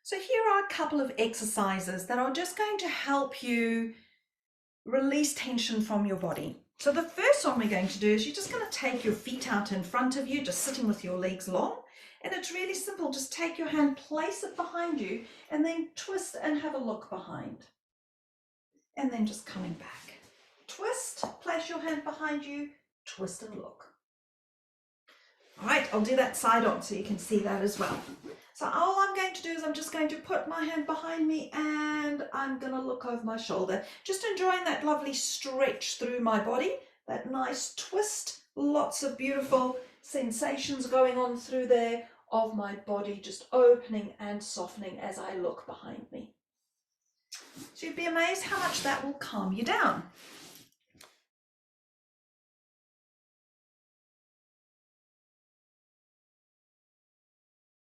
So here are a couple of exercises that are just going to help you release tension from your body. So the first one we're going to do is you're just going to take your feet out in front of you, just sitting with your legs long. And it's really simple. Just take your hand, place it behind you, and then twist and have a look behind. And then just coming back. Twist, place your hand behind you, twist and look. All right, I'll do that side on so you can see that as well. So all I'm going to do is I'm just going to put my hand behind me and I'm going to look over my shoulder, just enjoying that lovely stretch through my body, that nice twist, lots of beautiful sensations going on through there of my body, just opening and softening as I look behind me. So you'd be amazed how much that will calm you down.